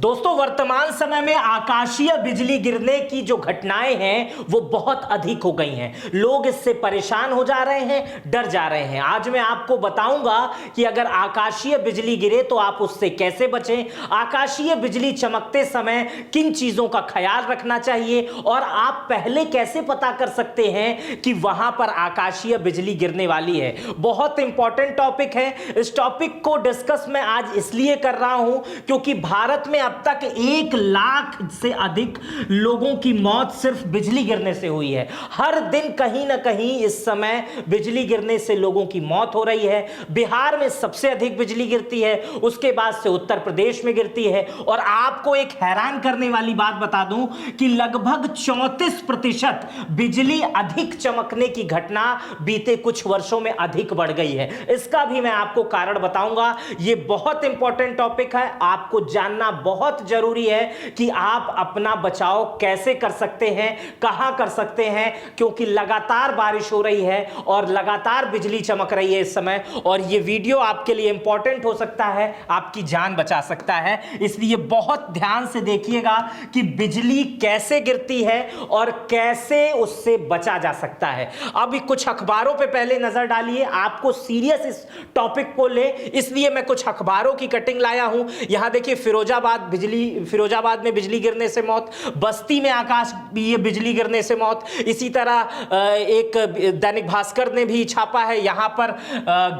दोस्तों, वर्तमान समय में आकाशीय बिजली गिरने की जो घटनाएं हैं वो बहुत अधिक हो गई हैं। लोग इससे परेशान हो जा रहे हैं, डर जा रहे हैं। आज मैं आपको बताऊंगा कि अगर आकाशीय बिजली गिरे तो आप उससे कैसे बचें, आकाशीय बिजली चमकते समय किन चीजों का ख्याल रखना चाहिए और आप पहले कैसे पता कर सकते हैं कि वहां पर आकाशीय बिजली गिरने वाली है। बहुत इंपॉर्टेंट टॉपिक है। इस टॉपिक को डिस्कस मैं आज इसलिए कर रहा हूं क्योंकि भारत में अब तक 1 लाख से अधिक लोगों की मौत सिर्फ बिजली गिरने से हुई है। हर दिन कहीं ना कहीं इस समय बिजली गिरने से लोगों की मौत हो रही है। बिहार में सबसे अधिक बिजली गिरती है, उसके बाद से उत्तर प्रदेश में गिरती है। और आपको एक हैरान करने वाली बात बता दूं कि लगभग 34% बिजली अधिक चमकने की घटना बीते कुछ वर्षों में अधिक बढ़ गई है। इसका भी मैं आपको कारण बताऊंगा। यह बहुत इंपॉर्टेंट टॉपिक है, आपको जानना बहुत जरूरी है कि आप अपना बचाव कैसे कर सकते हैं, कहां कर सकते हैं, क्योंकि लगातार बारिश हो रही है और लगातार बिजली चमक रही है इस समय। और यह वीडियो आपके लिए इंपॉर्टेंट हो सकता है, आपकी जान बचा सकता है। इसलिए बहुत ध्यान से देखिएगा कि बिजली कैसे गिरती है और कैसे उससे बचा जा सकता है। अभी कुछ अखबारों पे पहले नजर डालिए, आपको सीरियस इस टॉपिक को ले, इसलिए मैं कुछ अखबारों की कटिंग लाया हूं। यहां देखिए, फिरोजाबाद में बिजली गिरने से मौत, बस्ती में आकाशीय बिजली गिरने से मौत। इसी तरह एक दैनिक भास्कर ने भी छापा है, यहां पर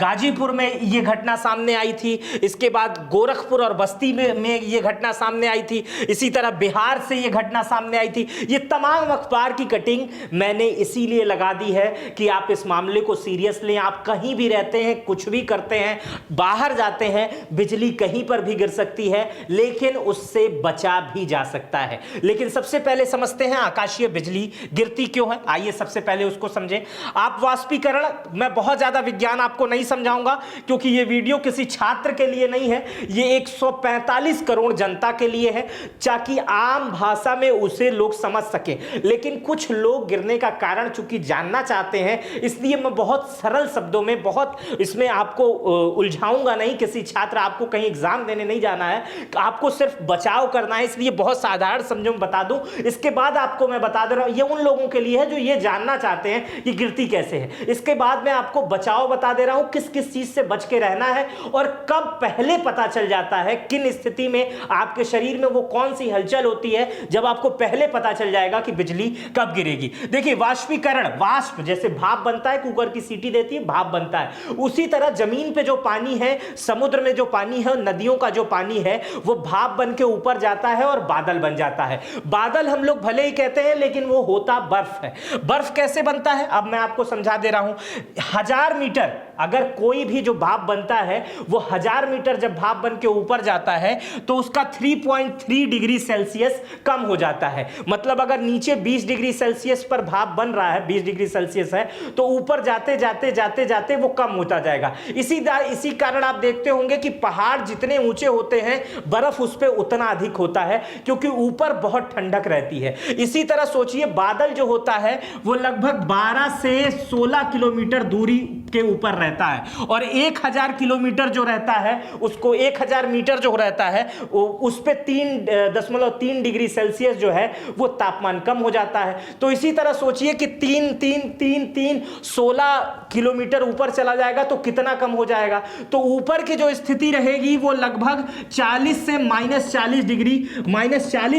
गाजीपुर में यह घटना सामने आई थी। इसके बाद गोरखपुर और बस्ती में यह घटना सामने आई थी। इसी तरह बिहार से यह घटना सामने आई थी। ये तमाम अखबार की कटिंग मैंने इसीलिए लगा दी है कि आप इस मामले को सीरियस लें। आप कहीं भी रहते हैं, कुछ भी करते हैं, बाहर जाते हैं, बिजली कहीं पर भी गिर सकती है, लेकिन उससे बचा भी जा सकता है। लेकिन सबसे पहले समझते हैं आकाशीय बिजली गिरती क्यों है। आइए सबसे पहले उसको समझें। आप वाष्पीकरण, मैं बहुत ज्यादा विज्ञान आपको नहीं समझाऊंगा क्योंकि यह वीडियो किसी छात्र के लिए नहीं है, यह 145 करोड़ जनता के लिए है, ताकि आम भाषा में उसे लोग समझ सके। लेकिन कुछ लोग गिरने का कारण चूंकि जानना चाहते हैं, इसलिए मैं बहुत सरल शब्दों में, बहुत इसमें आपको उलझाऊंगा नहीं। किसी छात्र, आपको कहीं एग्जाम देने नहीं जाना है, आपको सिर्फ बचाव करना है, इसलिए बहुत साधारण समझो में बता दूं। इसके बाद आपको मैं बता दे रहा हूं, ये उन लोगों के लिए है जो ये जानना चाहते हैं कि गिरती कैसे है। इसके बाद मैं आपको बचाव बता दे रहा हूं, किस किस चीज से बच के रहना है और कब पहले पता चल जाता है, किन स्थिति में आपके शरीर में वो कौन सी हलचल होती है जब आपको पहले पता चल जाएगा कि बिजली कब गिरेगी। देखिए, वाष्पीकरण, वाष्प जैसे भाप बनता है, कुकर की सीटी देती है, भाप बनता है, उसी तरह जमीन पे जो पानी है, समुद्र में जो पानी है, नदियों का जो पानी है, वो भाप बन के ऊपर जाता है और बादल बन जाता है। बादल हम लोग भले ही कहते हैं, लेकिन वो होता बर्फ है। बर्फ कैसे बनता है अब मैं आपको समझा दे रहा हूं। 1000 मीटर अगर कोई भी जो भाप बनता है, वो 1000 मीटर जब भाप बन के ऊपर जाता है तो उसका 3.3 डिग्री सेल्सियस कम हो जाता है। मतलब अगर नीचे 20 डिग्री सेल्सियस पर भाप बन रहा है, 20 डिग्री सेल्सियस है, तो ऊपर जाते जाते जाते जाते वो कम होता जाएगा। इसी कारण आप देखते होंगे कि पहाड़ जितने ऊंचे होते हैं, बर्फ उस पर उतना अधिक होता है, क्योंकि ऊपर बहुत ठंडक रहती है। इसी तरह सोचिए, बादल जो होता है वो लगभग 12 से 16 किलोमीटर दूरी के ऊपर रहता है, और 1000 किलोमीटर जो रहता है, उसको 1000 मीटर जो रहता है, उस पे 3.3 डिग्री सेल्सियस जो है वो तापमान कम हो जाता है। तो इसी तरह सोचिए कि 16 किलोमीटर ऊपर चला जाएगा तो कितना कम हो जाएगा। तो ऊपर की जो स्थिति रहेगी वो लगभग 40 से -40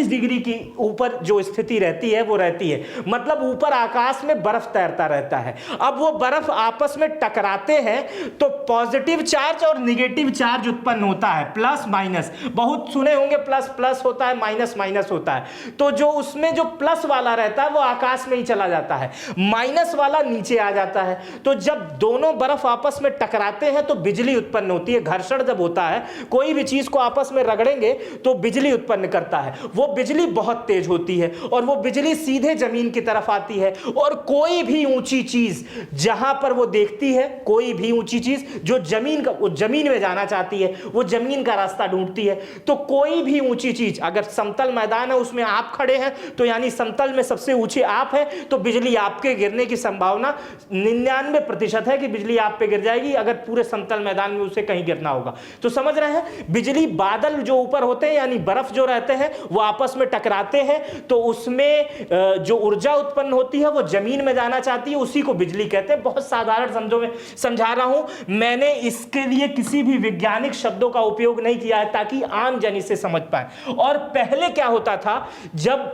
डिग्री की ऊपर जो स्थिति रहती है वो रहती है। मतलब ऊपर आकाश में बर्फ तैरता रहता है। अब वो बर्फ आपस में टकराते हैं तो पॉजिटिव चार्ज और नेगेटिव चार्ज उत्पन्न होता है, प्लस माइनस। बहुत सुने होंगे, प्लस प्लस होता है, माइनस माइनस होता है। तो जो उसमें जो प्लस वाला रहता है वो आकाश में ही चला जाता है, माइनस वाला नीचे आ जाता है। तो जब दोनों बर्फ आपस में टकराते हैं तो बिजली उत्पन्न होती है। घर्षण जब होता है, कोई भी चीज को आपस में रगड़ेंगे तो बिजली उत्पन्न करता है। वो बिजली बहुत तेज होती है और वो बिजली सीधे जमीन की तरफ आती है। और कोई भी ऊंची चीज जहां पर वो देखती है कोई भी ऊंची चीज जो जमीन में जाना चाहती है, वो जमीन का रास्ता ढूंढती है। तो कोई भी ऊंची चीज, अगर समतल मैदान है उसमें आप खड़े हैं तो यानी समतल में सबसे ऊंचे आप हैं, तो बिजली आपके गिरने की संभावना 99% है कि बिजली आप पे गिर जाएगी, अगर पूरे समतल मैदान में उसे कहीं गिरना होगा। तो समझ रहे हैं, बिजली बादल जो ऊपर होते हैं यानी बर्फ जो रहते हैं वो आपस में टकराते हैं, तो उसमें जो ऊर्जा उत्पन्न होती है वो जमीन में जाना चाहती है, उसी को बिजली कहते हैं। बहुत साधारण शब्दों में समझा रहा हूं, मैंने इसके लिए किसी भी वैज्ञानिक शब्दों का उपयोग नहीं किया है ताकि आम जन इसे समझ पाए। और पहले क्या होता था, जब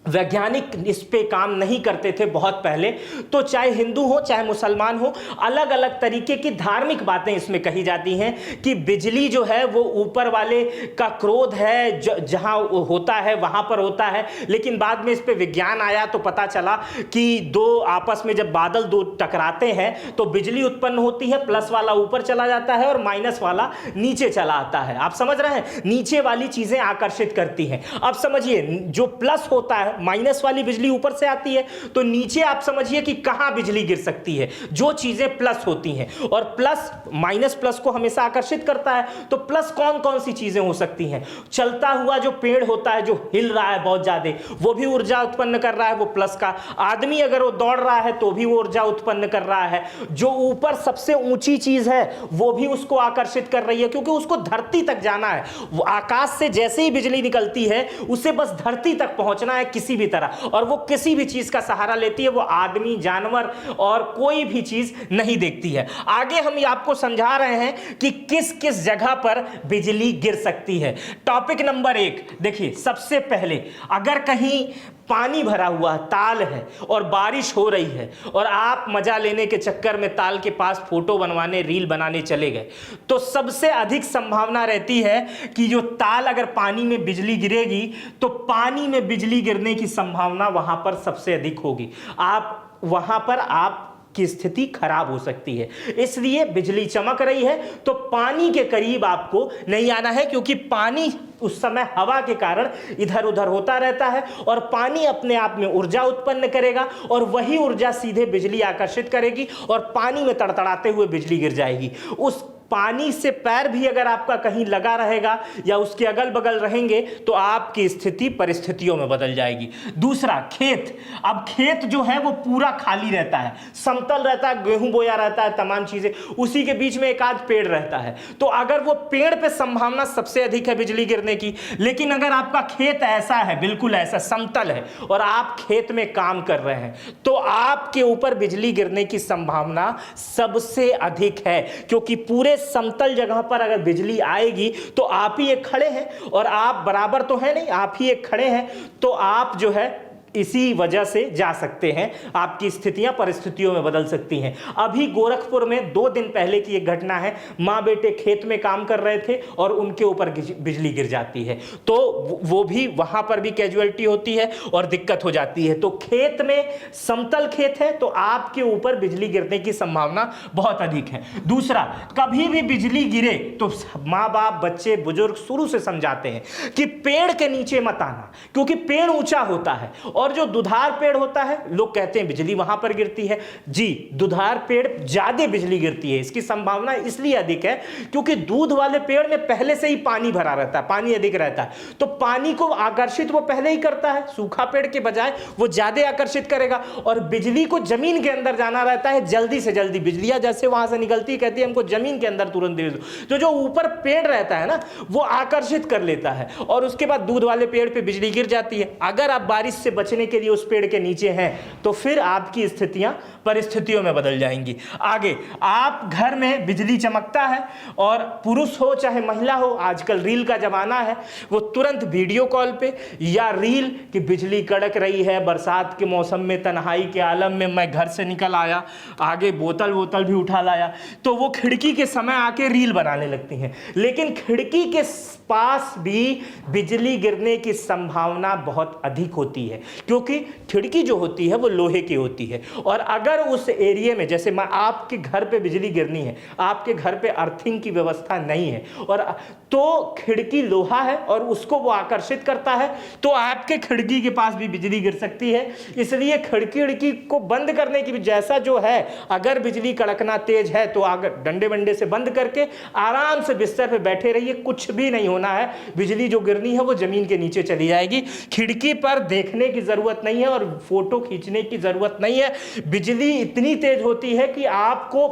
वैज्ञानिक इस पे काम नहीं करते थे बहुत पहले, तो चाहे हिंदू हो चाहे मुसलमान हो, अलग अलग तरीके की धार्मिक बातें इसमें कही जाती हैं कि बिजली जो है वो ऊपर वाले का क्रोध है, जहां होता है वहां पर होता है। लेकिन बाद में इस पे विज्ञान आया तो पता चला कि दो आपस में जब बादल दो टकराते हैं तो बिजली उत्पन्न होती है, प्लस वाला ऊपर चला जाता है और माइनस वाला नीचे चला आता है। आप समझ रहे हैं, नीचे वाली चीजें आकर्षित करती हैं। अब समझिए, जो प्लस होता है, माइनस वाली बिजली ऊपर से आती है, तो नीचे आप समझिए कि कहां बिजली गिर सकती है, जो चीजें प्लस होती हैं। और प्लस माइनस प्लस को हमेशा आकर्षित करता है, तो प्लस कौन कौन सी चीजें हो सकती हैं? चलता हुआ जो पेड़ होता है, जो हिल रहा है बहुत ज्यादा, वो भी ऊर्जा उत्पन्न कर रहा है, वो प्लस का। आदमी अगर वो दौड़ रहा है तो भी वो ऊर्जा उत्पन्न कर रहा है। जो ऊपर सबसे ऊंची चीज है वो भी उसको आकर्षित कर रही है, क्योंकि उसको धरती तक जाना है। वो आकाश से जैसे ही बिजली निकलती है उसे बस धरती तक पहुंचना है किसी भी तरह, और वो किसी भी चीज का सहारा लेती है, वो आदमी, जानवर और कोई भी चीज नहीं देखती है। आगे हम आपको समझा रहे हैं कि किस किस जगह पर बिजली गिर सकती है। टॉपिक नंबर 1 देखिए, सबसे पहले अगर कहीं पानी भरा हुआ ताल है और बारिश हो रही है और आप मजा लेने के चक्कर में ताल के पास फोटो बनवाने, रील बनाने चले गए, तो सबसे अधिक संभावना रहती है कि जो ताल, अगर पानी में बिजली गिरेगी तो पानी में बिजली गिरने की संभावना वहां पर सबसे अधिक होगी। वहां पर आप की स्थिति खराब हो सकती है। इसलिए बिजली चमक रही है तो पानी के करीब आपको नहीं आना है, क्योंकि पानी उस समय हवा के कारण इधर उधर होता रहता है और पानी अपने आप में ऊर्जा उत्पन्न करेगा और वही ऊर्जा सीधे बिजली आकर्षित करेगी और पानी में तड़तड़ाते हुए बिजली गिर जाएगी। उस पानी से पैर भी अगर आपका कहीं लगा रहेगा या उसके अगल बगल रहेंगे तो आपकी स्थिति परिस्थितियों में बदल जाएगी। दूसरा, खेत। अब खेत जो है वो पूरा खाली रहता है, समतल रहता है, गेहूं बोया रहता है, तमाम चीजें, उसी के बीच में एक आध पेड़ रहता है, तो अगर वो पेड़ पे संभावना सबसे अधिक है बिजली गिरने की। लेकिन अगर आपका खेत ऐसा है, बिल्कुल ऐसा समतल है और आप खेत में काम कर रहे हैं, तो आपके ऊपर बिजली गिरने की संभावना सबसे अधिक है, क्योंकि पूरे समतल जगह पर अगर बिजली आएगी तो आप ही एक खड़े हैं, और आप बराबर तो है नहीं, आप ही एक खड़े हैं, तो आप जो है इसी वजह से जा सकते हैं, आपकी स्थितियां परिस्थितियों में बदल सकती हैं। अभी गोरखपुर में 2 दिन पहले की एक घटना है, माँ बेटे खेत में काम कर रहे थे और उनके ऊपर बिजली गिर जाती है, तो वो भी, वहां पर भी कैजुअलिटी होती है और दिक्कत हो जाती है। तो खेत में, समतल खेत है तो आपके ऊपर बिजली गिरने की संभावना बहुत अधिक है। दूसरा, कभी भी बिजली गिरे तो माँ बाप, बच्चे, बुजुर्ग शुरू से समझाते हैं कि पेड़ के नीचे मत आना, क्योंकि पेड़ ऊंचा होता है, और जो दुधार पेड़ होता है, लोग कहते हैं बिजली वहां पर गिरती है। जी, दुधार पेड़ ज्यादा बिजली गिरती है, इसकी संभावना इसलिए अधिक है क्योंकि दूध वाले पेड़ में पहले से ही पानी भरा रहता है, पानी अधिक रहता है, तो पानी को आकर्षित वो पहले ही करता है, सूखा पेड़ के बजाय वो ज्यादा आकर्षित करेगा। और बिजली को जमीन के अंदर जाना रहता है, जल्दी से जल्दी बिजलियां जैसे वहां से निकलती है, कहती है हमको जमीन के अंदर तुरंत दे दो, तो जो ऊपर पेड़ रहता है ना वो आकर्षित कर लेता है और उसके बाद दूध वाले पेड़ पे बिजली गिर जाती है। अगर आप बारिश से बचने के लिए उस पेड़ के नीचे हैं तो फिर आपकी स्थितियां परिस्थितियों में बदल जाएंगी। आगे, आप घर में बिजली चमकता है और पुरुष हो चाहे महिला हो, आजकल रील का जमाना है, वो तुरंत वीडियो कॉल पे या रील कि बिजली कड़क रही है, बरसात के मौसम में तन्हाई के आलम में मैं घर से निकल आया, आगे बोतल भी उठा लाया, तो वो खिड़की के समय आके रील बनाने लगती हैं। लेकिन खिड़की के पास भी बिजली गिरने की संभावना बहुत अधिक होती है, क्योंकि खिड़की जो होती है वो लोहे की होती है, और अगर उस एरिया में, जैसे आपके घर पे बिजली गिरनी है, आपके घर पे अर्थिंग की व्यवस्था नहीं है, और तो खिड़की लोहा है और उसको वो आकर्षित करता है, तो आपके खिड़की के पास भी बिजली गिर सकती है। इसलिए खिड़की को बंद करने की, जैसा जो है, अगर बिजली कड़कना तेज है तो अगर डंडे वंडे से बंद करके आराम से बिस्तर पे बैठे रहिए, कुछ भी नहीं होना है। बिजली जो गिरनी है वो जमीन के नीचे चली जाएगी। खिड़की पर देखने की जरूरत नहीं है और फोटो खींचने की जरूरत नहीं है। बिजली इतनी तेज होती है कि आपको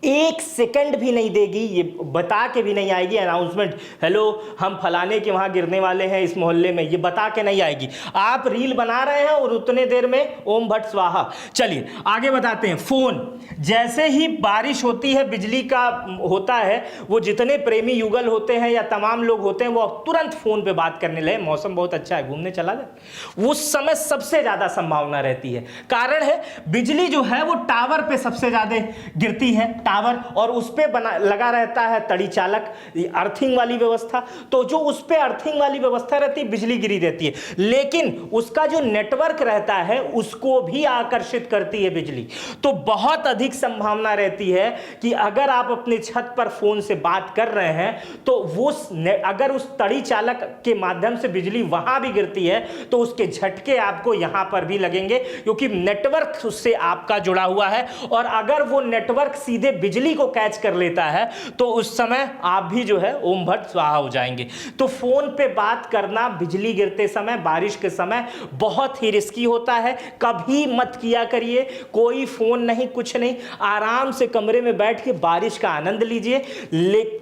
1 सेकंड भी नहीं देगी, ये बता के भी नहीं आएगी अनाउंसमेंट, हेलो हम फलाने के वहां गिरने वाले हैं इस मोहल्ले में, ये बता के नहीं आएगी। आप रील बना रहे हैं और उतने देर में ओम भट्ट स्वाहा। चलिए आगे बताते हैं। फोन, जैसे ही बारिश होती है, बिजली का होता है, वो जितने प्रेमी युगल होते हैं या तमाम लोग होते हैं वो तुरंत फोन पे बात करने लगे, मौसम बहुत अच्छा है घूमने चला जाए। उस समय सबसे ज्यादा संभावना रहती है। कारण है बिजली जो है वो टावर पे सबसे ज्यादा गिरती है, टावर, और उस पे लगा रहता है तड़ी चालक, अर्थिंग वाली व्यवस्था। तो जो उस पे अर्थिंग वाली व्यवस्था रहती है, बिजली गिरी रहती है, लेकिन उसका जो नेटवर्क रहता है उसको भी आकर्षित करती है बिजली। तो बहुत अधिक संभावना रहती है कि अगर आप अपने छत पर फोन से बात कर रहे हैं तो वो अगर उस तड़ी चालक के माध्यम से बिजली वहां भी गिरती है तो उसके झटके आपको यहां पर भी लगेंगे, क्योंकि नेटवर्क उससे आपका जुड़ा हुआ है। और अगर वो नेटवर्क सीधे बिजली को कैच कर लेता है तो उस समय आप भी जो है ओम भट्ट स्वाहा हो जाएंगे। तो फोन पे बात करना बिजली गिरते समय, बारिश के समय बहुत ही रिस्की होता है। कभी मत किया करिए। कोई फोन नहीं, कुछ नहीं, आराम से कमरे में बैठ के बारिश का आनंद लीजिए,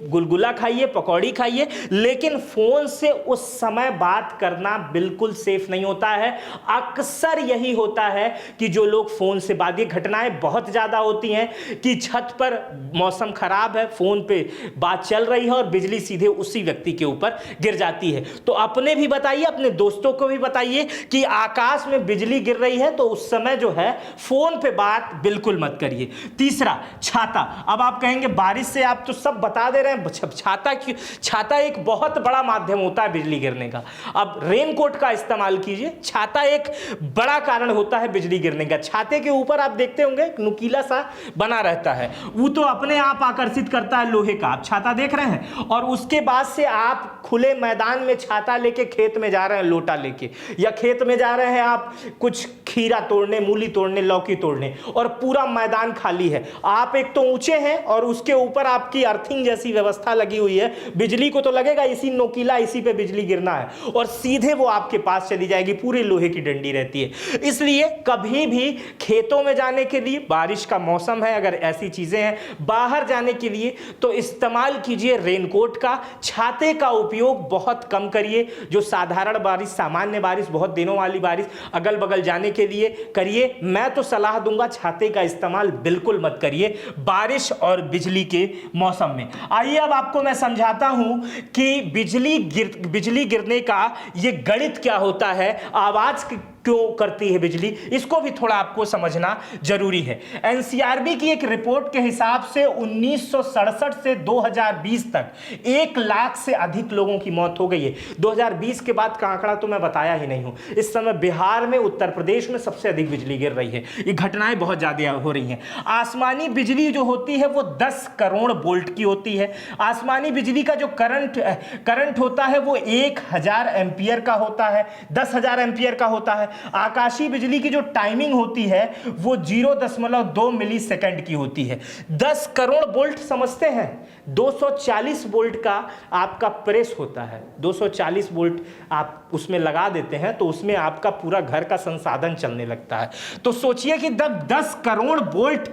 गुलगुला खाइए, पकौड़ी खाइए, लेकिन फोन से उस समय बात करना बिल्कुल सेफ नहीं होता है। अक्सर यही होता है कि जो लोग फोन से बात, ये घटनाएं बहुत ज्यादा होती हैं कि छत पर मौसम खराब है, फोन पे बात चल रही है और बिजली सीधे उसी व्यक्ति के ऊपर गिर जाती है। तो अपने भी बताइए, अपने दोस्तों को भी बताइए कि आकाश में बिजली गिर रही है तो उस समय जो है फोन पे बात बिल्कुल मत करिए। तीसरा, छाता। अब आप कहेंगे बारिश से आप तो सब बता दे रहे हैं, छाता क्यों? छाता एक बहुत बड़ा माध्यम होता है बिजली गिरने का। अब रेनकोट का इस्तेमाल कीजिए। छाता एक बड़ा कारण होता है बिजली गिरने का। छाते के ऊपर आप देखते होंगे नुकीला सा बना रहता है, वो तो अपने आप आकर्षित करता है लोहे का। आप छाता देख रहे हैं, और उसके बाद से आप खुले मैदान में छाता लेके खेत में जा रहे हैं, लोटा लेके, या खेत में जा रहे हैं आप कुछ खीरा तोड़ने, मूली तोड़ने, लौकी तोड़ने, और पूरा मैदान खाली है। आप एक तो ऊंचे हैं और उसके ऊपर आपकी अर्थिंग जैसी व्यवस्था लगी हुई है। बिजली को तो लगेगा इसी नोकीला, इसी पे बिजली गिरना है, और सीधे वो आपके पास चली जाएगी। पूरी लोहे की डंडी रहती है। इसलिए कभी भी खेतों में जाने के लिए, बारिश का मौसम है, अगर ऐसी चीजें हैं, बाहर जाने के लिए तो इस्तेमाल कीजिए रेनकोट का। छाते का उपयोग बहुत कम करिए। जो साधारण बारिश, सामान्य बारिश, बहुत दिनों वाली बारिश, अगल बगल जाने के लिए करिए। मैं तो सलाह दूंगा छाते का इस्तेमाल बिल्कुल मत करिए बारिश और बिजली के मौसम में। आइए अब आपको मैं समझाता हूं कि बिजली गिरने का ये गणित क्या होता है, आवाज क्यों करती है बिजली, इसको भी थोड़ा आपको समझना जरूरी है। एनसीआरबी की एक रिपोर्ट के हिसाब से 1967 से 2020 तक 1 लाख से अधिक लोगों की मौत हो गई है। 2020 के बाद का आंकड़ा तो मैं बताया ही नहीं हूं। इस समय बिहार में, उत्तर प्रदेश में सबसे अधिक बिजली गिर रही है। ये घटनाएं बहुत ज्यादा हो रही हैं। आसमानी बिजली जो होती है वो 10 करोड़ वोल्ट की होती है। आसमानी बिजली का जो करंट होता है वो 1000 एम्पियर का होता है, 10,000 एम्पियर का होता है। आकाशीय बिजली की जो टाइमिंग होती है वो 0.2 मिली सेकंड की होती है। 10 करोड़ वोल्ट समझते हैं? 240 वोल्ट का आपका प्रेस होता है। 240 वोल्ट आप उसमें लगा देते हैं तो उसमें आपका पूरा घर का संसाधन चलने लगता है। तो सोचिए कि जब 10 करोड़ वोल्ट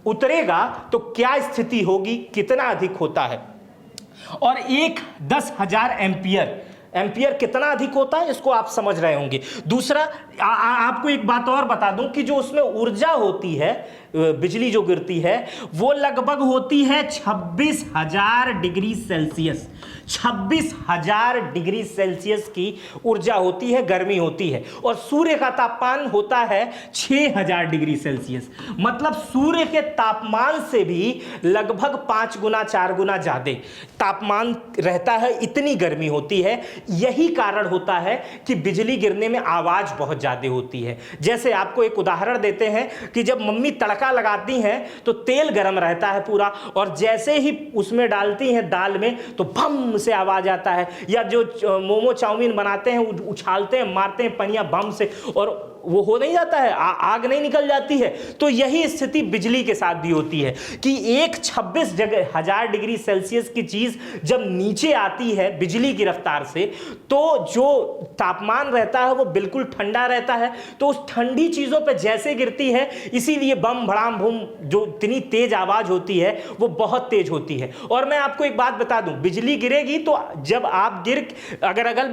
उतरेगा तो क्या स्थिति होगी, कितना अधिक होता है। और 10,000 एम्पियर कितना अधिक होता है, इसको आप समझ रहे होंगे। दूसरा, आपको एक बात और बता दूं कि जो उसमें ऊर्जा होती है, बिजली जो गिरती है, वो लगभग होती है 26,000 डिग्री सेल्सियस। 26,000 डिग्री सेल्सियस की ऊर्जा होती है, गर्मी होती है। और सूर्य का तापमान होता है 6,000 डिग्री सेल्सियस। मतलब सूर्य के तापमान से भी लगभग 5 गुना 4 गुना ज्यादा तापमान रहता है, इतनी गर्मी होती है। यही कारण होता है कि बिजली गिरने में आवाज बहुत ज्यादा होती है। जैसे आपको एक उदाहरण देते हैं कि जब मम्मी तड़का लगाती हैं तो तेल गर्म रहता है पूरा, और जैसे ही उसमें डालती हैं दाल में तो भम से आवाज आता है। या जो मोमो चाउमीन बनाते हैं, उछालते हैं, मारते हैं पनिया बम से, और वो हो नहीं जाता है, आग नहीं निकल जाती है। तो यही स्थिति बिजली के साथ भी होती है कि एक 26,000 डिग्री सेल्सियस की चीज जब नीचे आती है बिजली की रफ्तार से, तो जो तापमान रहता है वो बिल्कुल ठंडा रहता है। तो उस ठंडी चीजों पे जैसे गिरती है, इसीलिए बम भड़ाम भूम जो इतनी तेज आवाज होती है वो बहुत तेज होती है। और मैं आपको एक बात बता दूं, बिजली गिरेगी तो जब आप अगर अगल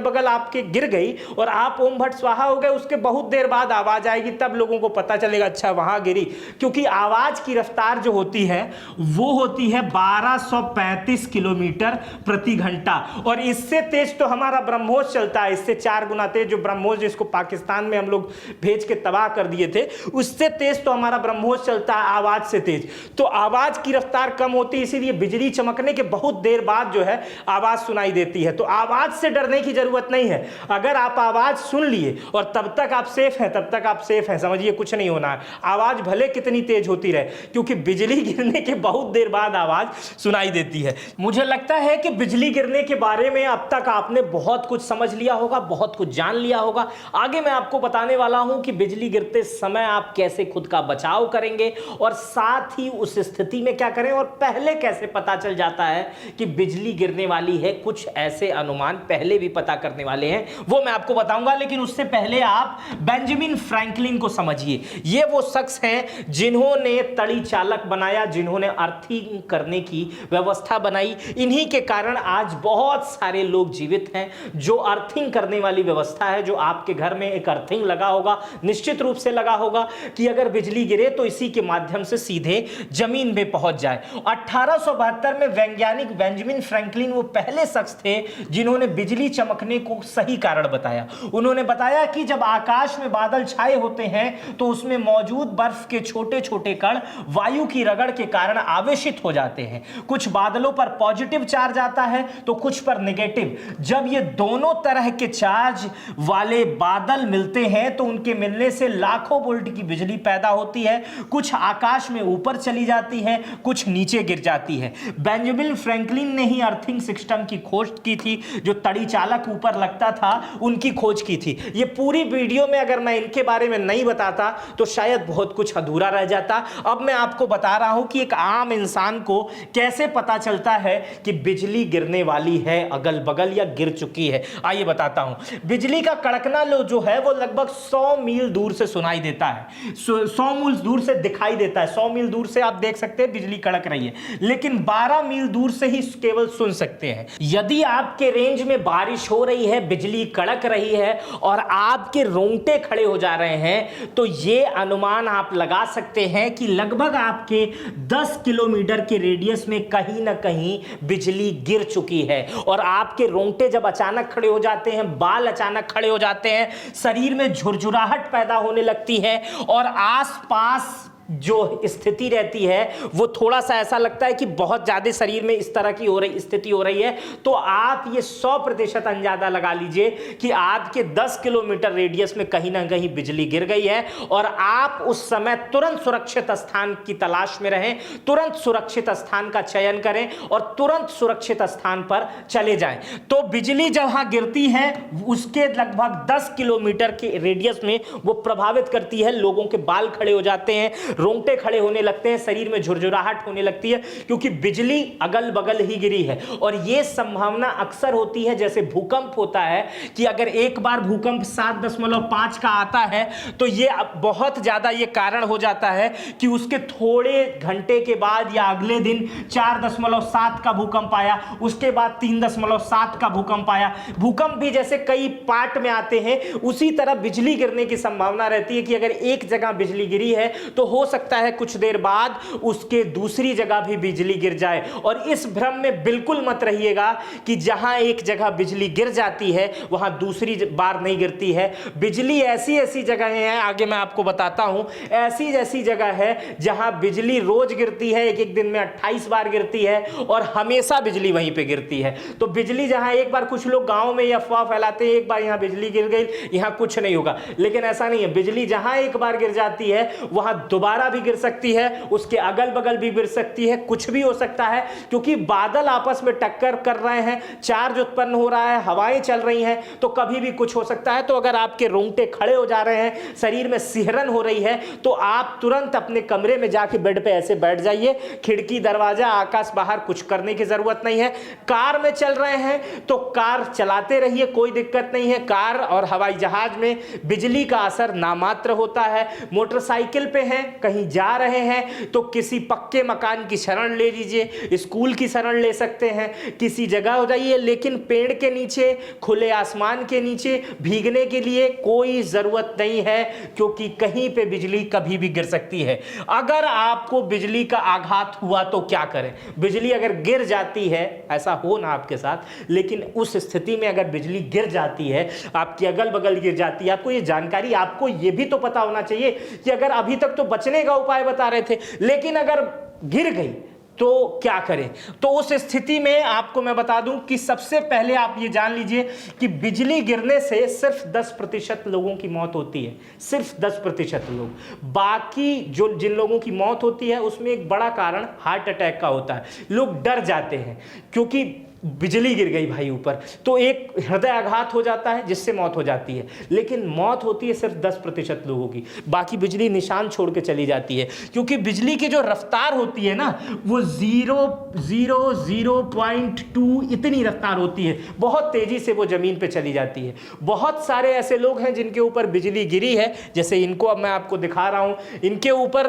बगल आपके गिर गई और आप ओम भट स्वाहा हो गए, उसके बहुत देर बाद आवाज आएगी, तब लोगों को पता चलेगा अच्छा वहां गिरी। क्योंकि आवाज की रफ्तार जो होती है वो होती है 1235 किलोमीटर प्रति घंटा। और इससे तेज तो हमारा ब्रह्मोस चलता है, इससे 4 गुना तेज। जो ब्रह्मोस जिसको पाकिस्तान में हम लोग भेज के तबाह कर दिए थे, उससे तेज तो हमारा ब्रह्मोस चलता है, आवाज से तेज। तो आवाज की रफ्तार कम होती है, इसीलिए बिजली चमकने के बहुत देर बाद जो है आवाज सुनाई देती है। तो आवाज से डरने की जरूरत नहीं है। अगर आप आवाज सुन लिए और तब तक आप सेफ हैं, तब तक आप सेफ हैं, समझिए कुछ नहीं होना है। आवाज भले कितनी तेज होती रहे, क्योंकि बिजली गिरने के बहुत देर बाद आवाज सुनाई देती है। मुझे लगता है कि बिजली गिरने के बारे में अब तक आपने बहुत कुछ समझ लिया होगा, बहुत कुछ जान लिया होगा। आगे मैं आपको बताने वाला हूं कि बिजली गिरते समय आप कैसे खुद का बचाव करेंगे और साथ ही उस स्थिति में क्या करें, और पहले कैसे पता चल जाता है कि बिजली गिरने वाली है। कुछ ऐसे अनुमान पहले भी पता करने वाले हैं, वो मैं आपको बताऊंगा। लेकिन उससे पहले आप बेंजामिन फ्रैंकलिन को समझिए। ये वो शख्स हैं जिन्होंने तड़ी चालक बनाया, जिन्होंने अर्थिंग करने की व्यवस्था बनाई। इन्हीं के कारण आज बहुत सारे लोग जीवित हैं। जो अर्थिंग करने वाली व्यवस्था है, जो आपके घर में एक अर्थिंग लगा होगा, निश्चित रूप से लगा होगा कि अगर बिजली गिरे तो इसी के माध्यम से सीधे जमीन में पहुंच जाए। 1872 में वैज्ञानिक बेंजामिन फ्रैंकलिन वो पहले शख्स थे जिन्होंने बिजली चमकने को सही कारण बताया। उन्होंने बताया कि जब आकाश में बादल छाए होते हैं तो उसमें मौजूद बर्फ के छोटे छोटे कण वायु की रगड़ के कारण आवेशित हो जाते हैं। कुछ बादलों पर पॉजिटिव चार्ज आता है तो कुछ पर नेगेटिव। जब ये दोनों तरह के चार्ज वाले बादल मिलते हैं तो उनके मिलने से लाखों वोल्ट की बिजली पैदा होती है। कुछ आकाश में ऊपर चली जाती है, कुछ नीचे गिर जाती है। बेंजामिन फ्रैंकलिन ने ही अर्थिंग सिस्टम की खोज की थी। जो तड़ी चालक ऊपर लगता था, उनकी खोज की थी। ये पूरी वीडियो में अगर मैं इनके बारे में नहीं बताता तो शायद बहुत कुछ अधूरा रह जाता। अब मैं आपको बता रहा हूं कि एक आम इंसान को कैसे पता चलता है कि बिजली गिरने वाली है अगल बगल या गिर चुकी है। आइए बताता हूं। बिजली का कड़कना जो है वो लगभग 100 मील दूर से सुनाई देता है, 100 मील दूर से दिखाई देता है। 100 मील दूर से आप देख सकते हैं बिजली कड़क रही है, लेकिन 12 मील दूर से ही केवल सुन सकते हैं। यदि आपके रेंज में बारिश हो रही है, बिजली कड़क रही है और आपके रोंगटे खड़े हो जा रहे हैं, तो यह अनुमान आप लगा सकते हैं कि लगभग आपके 10 किलोमीटर के रेडियस में कहीं ना कहीं बिजली गिर चुकी है। और आपके रोंगटे जब अचानक खड़े हो जाते हैं, बाल अचानक खड़े हो जाते हैं, शरीर में झुरझुराहट पैदा होने लगती है और आसपास जो स्थिति रहती है वो थोड़ा सा ऐसा लगता है कि बहुत ज्यादा शरीर में इस तरह की स्थिति हो रही है, तो आप ये 100% अंदाजा लगा लीजिए कि आपके 10 किलोमीटर रेडियस में कहीं ना कहीं बिजली गिर गई है। और आप उस समय तुरंत सुरक्षित स्थान की तलाश में रहें, तुरंत सुरक्षित स्थान का चयन करें और तुरंत सुरक्षित स्थान पर चले जाएं। तो बिजली जहां गिरती है उसके लगभग 10 किलोमीटर के रेडियस में वो प्रभावित करती है। लोगों के बाल खड़े हो जाते हैं, रोंगटे खड़े होने लगते हैं, शरीर में झुरझुराहट होने लगती है, क्योंकि बिजली अगल बगल ही गिरी है। और यह संभावना अक्सर होती है, जैसे भूकंप होता है कि अगर एक बार भूकंप 7.5 का आता है तो यह बहुत ज्यादा ये कारण हो जाता है कि उसके थोड़े घंटे के बाद या अगले दिन 4.7 का भूकंप आया, उसके बाद 3.7 का भूकंप आया। भूकंप भी जैसे कई पार्ट में आते हैं, उसी तरह बिजली गिरने की संभावना रहती है कि अगर एक जगह बिजली गिरी है तो हो हो सकता है कुछ देर बाद उसके दूसरी जगह भी बिजली गिर जाए। और इस भ्रम में बिल्कुल मत रहिएगा कि जहां एक जगह बिजली गिर जाती है वहां दूसरी बार नहीं गिरती है। बिजली ऐसी ऐसी जगह हैं, आगे मैं आपको बताता हूं, ऐसी ऐसी जगह है जहां बिजली रोज गिरती है, एक एक दिन में 28 बार गिरती है और हमेशा बिजली वहीं पे गिरती है। तो बिजली जहां एक बार, कुछ लोग गांव में अफवाह फैलाते हैं एक बार यहां बिजली गिर गई यहां कुछ नहीं होगा, लेकिन ऐसा नहीं है। बिजली जहां एक बार गिर जाती है वहां दोबारा भी गिर सकती है, उसके अगल बगल भी गिर सकती है, कुछ भी हो सकता है, क्योंकि बादल आपस में टक्कर कर रहे हैं, चार्ज उत्पन्न हो रहा है, हवाएं चल रही हैं, तो कभी भी कुछ हो सकता है। तो अगर आपके रोंगटे खड़े हो जा रहे हैं, शरीर में सिहरन हो रही है, तो आप तुरंत अपने कमरे में जाके बेड पे ऐसे बैठ जाइए, खिड़की दरवाजा आकाश बाहर कुछ करने की जरूरत नहीं है। कार में चल रहे हैं तो कार चलाते रहिए, कोई दिक्कत नहीं है। कार और हवाई जहाज में बिजली का असर नामात्र होता है। मोटरसाइकिल पे हैं, कहीं जा रहे हैं तो किसी पक्के मकान की शरण ले लीजिए, स्कूल की शरण ले सकते हैं, किसी जगह हो जाइए, लेकिन पेड़ के नीचे, खुले आसमान के नीचे भीगने के लिए कोई जरूरत नहीं है, क्योंकि कहीं पे बिजली कभी भी गिर सकती है। अगर आपको बिजली का आघात हुआ तो क्या करें? बिजली अगर गिर जाती है, ऐसा हो ना आपके साथ, लेकिन उस स्थिति में अगर बिजली गिर जाती है, आपकी अगल बगल गिर जाती है, आपको ये जानकारी, आपको ये भी तो पता होना चाहिए कि अगर अभी तक तो बचने का उपाय बता रहे थे, लेकिन अगर गिर गई तो क्या करें? तो उस स्थिति में आपको मैं बता दूं कि सबसे पहले आप ये जान लीजिए कि बिजली गिरने से सिर्फ 10% लोगों की मौत होती है, सिर्फ 10% लोग। बाकी जो जिन लोगों की मौत होती है उसमें एक बड़ा कारण हार्ट अटैक का होता है। लोग डर जाते हैं क्योंकि बिजली गिर गई भाई ऊपर, तो एक हृदय आघात हो जाता है जिससे मौत हो जाती है, लेकिन मौत होती है सिर्फ 10% लोगों की, बाकी बिजली निशान छोड़ के चली जाती है। क्योंकि बिजली की जो रफ्तार होती है ना, वो 0.2 इतनी रफ्तार होती है, बहुत तेजी से वो जमीन पे चली जाती है। बहुत सारे ऐसे लोग हैं जिनके ऊपर बिजली गिरी है, जैसे इनको अब मैं आपको दिखा रहा हूं, इनके ऊपर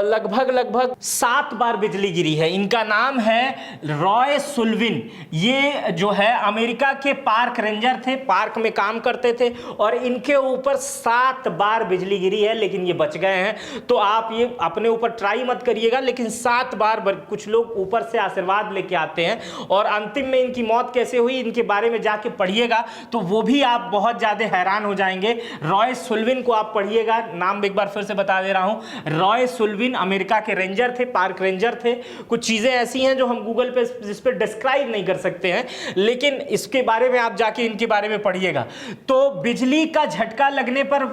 लगभग 7 बार बिजली गिरी है। इनका नाम है रॉय सुल्विन। ये जो है अमेरिका के पार्क रेंजर थे, पार्क में काम करते थे, और इनके ऊपर 7 बार बिजली गिरी है, लेकिन ये बच गए हैं। तो आप ये अपने ऊपर ट्राई मत करिएगा, लेकिन 7 बार कुछ लोग ऊपर से आशीर्वाद लेके आते हैं, और अंतिम में इनकी मौत कैसे हुई इनके बारे में जाके पढ़िएगा तो वो भी आप बहुत ज्यादा हैरान हो जाएंगे। रॉय सुल्विन को आप पढ़िएगा, नाम एक बार फिर से बता दे रहा हूं, रॉय सुल्विन अमेरिका के रेंजर थे, पार्क रेंजर थे। कुछ चीजें ऐसी हैं जो हम गूगल पे जिस पे डिस्क्राइब नहीं कर सकते हैं, लेकिन इसके बारे में आप जाके इनके बारे में पढ़िएगा। तो बिजली का झटका लगने पर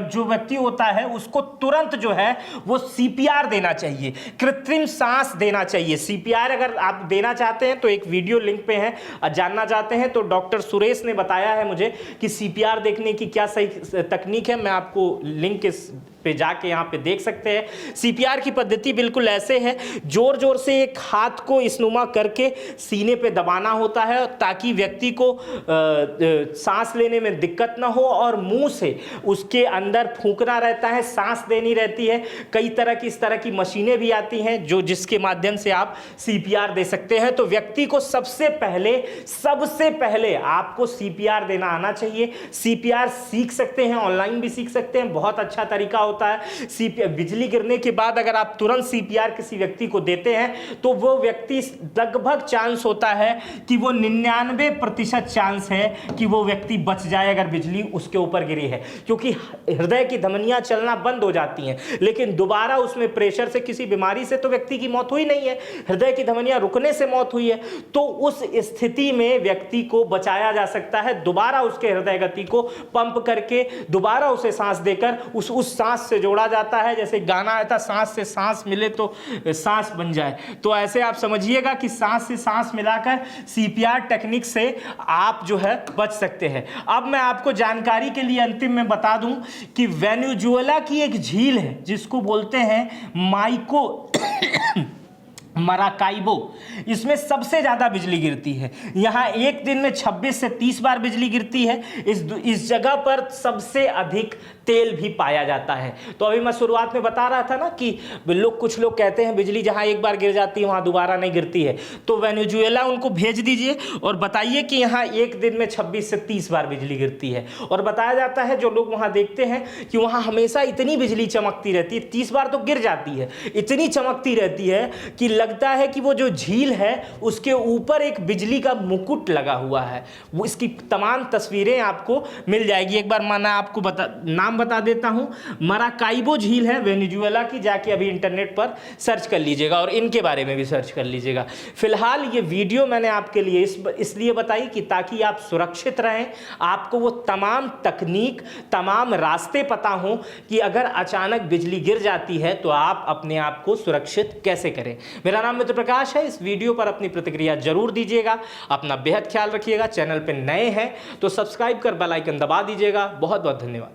जो व्यक्ति होता है उसको तुरंत जो है वो सीपीआर देना चाहिए, कृत्रिम सांस देना चाहिए। सीपीआर अगर आप देना चाहते हैं तो एक वीडियो लिंक पे है, जानना चाहते हैं तो डॉक्टर सुरेश ने बताया है मुझे कि सीपीआर देखने की क्या सही तकनीक है। मैं आपको लिंक पे जाके यहाँ पे देख सकते हैं। सीपीआर की पद्धति बिल्कुल ऐसे है, जोर जोर से एक हाथ को इसनुमा करके सीने पे दबाना होता है ताकि व्यक्ति को सांस लेने में दिक्कत ना हो, और मुंह से उसके अंदर फूंकना रहता है, सांस देनी रहती है। कई तरह की इस तरह की मशीनें भी आती हैं जो जिसके माध्यम से आप सीपीआर दे सकते हैं। तो व्यक्ति को सबसे पहले आपको सीपीआर देना आना चाहिए। सीपीआर सीख सकते हैं, ऑनलाइन भी सीख सकते हैं, बहुत अच्छा तरीका होता है। सीपीआर बिजली गिरने के बाद अगर आप तुरंत सीपीआर किसी व्यक्ति को देते हैं तो वो व्यक्ति लगभग चांस होता है कि वो 99% चांस है कि वो व्यक्ति बच जाए अगर बिजली उसके ऊपर गिरी है, क्योंकि हृदय की धमनियां चलना बंद हो जाती हैं, लेकिन दोबारा उसमें प्रेशर से किसी बीमारी से तो व्यक्ति की मौत हुई नहीं है, हृदय की धमनियां रुकने से मौत हुई है। तो उस स्थिति में व्यक्ति को बचाया जा सकता है, दोबारा उसके हृदय गति को पंप करके दोबारा उसे सांस देकर उस सांस से जोड़ा जाता है। जैसे गाना आया था, सांस से सांस मिले तो सांस बन जाए, तो ऐसे आप समझिएगा कि सांस से सांस मिलाकर सीपीआर टेक्निक से आप जो है बच सकते हैं। अब मैं आपको जानकारी के लिए अंतिम में बता दूं कि वेनेजुएला की एक झील है जिसको बोलते हैं मराकाइबो, इसमें सबसे ज़्यादा बिजली गिरती है। यहाँ एक दिन में 26 से 30 बार बिजली गिरती है। इस जगह पर सबसे अधिक तेल भी पाया जाता है। तो अभी मैं शुरुआत में बता रहा था ना कि कुछ लोग कहते हैं बिजली जहाँ एक बार गिर जाती है वहाँ दोबारा नहीं गिरती है। तो वेनेजुएला उनको भेज दीजिए और बताइए कि यहाँ एक दिन में 26 से 30 बार बिजली गिरती है। और बताया जाता है, जो लोग वहाँ देखते हैं, कि वहाँ हमेशा इतनी बिजली चमकती रहती है, 30 बार तो गिर जाती है, इतनी चमकती रहती है कि लगता है कि वो जो झील है उसके ऊपर एक बिजली का मुकुट लगा हुआ है। वो इसकी तमाम तस्वीरें आपको मिल जाएगी। एक बार मैं आपको नाम बता देता हूं, मराकाइबो झील है वेनेजुएला की, जाके अभी इंटरनेट पर सर्च कर लीजिएगा और इनके बारे में भी सर्च कर लीजिएगा। फिलहाल ये वीडियो मैंने आपके लिए इसलिए बताई कि ताकि आप सुरक्षित रहें, आपको वो तमाम तकनीक, तमाम रास्ते पता हो कि अगर अचानक बिजली गिर जाती है तो आप अपने आप को सुरक्षित कैसे करें। मेरा नाम मित्र प्रकाश है। इस वीडियो पर अपनी प्रतिक्रिया जरूर दीजिएगा। अपना बेहद ख्याल रखिएगा। चैनल पर नए हैं तो सब्सक्राइब कर बेल आइकन दबा दीजिएगा। बहुत बहुत धन्यवाद।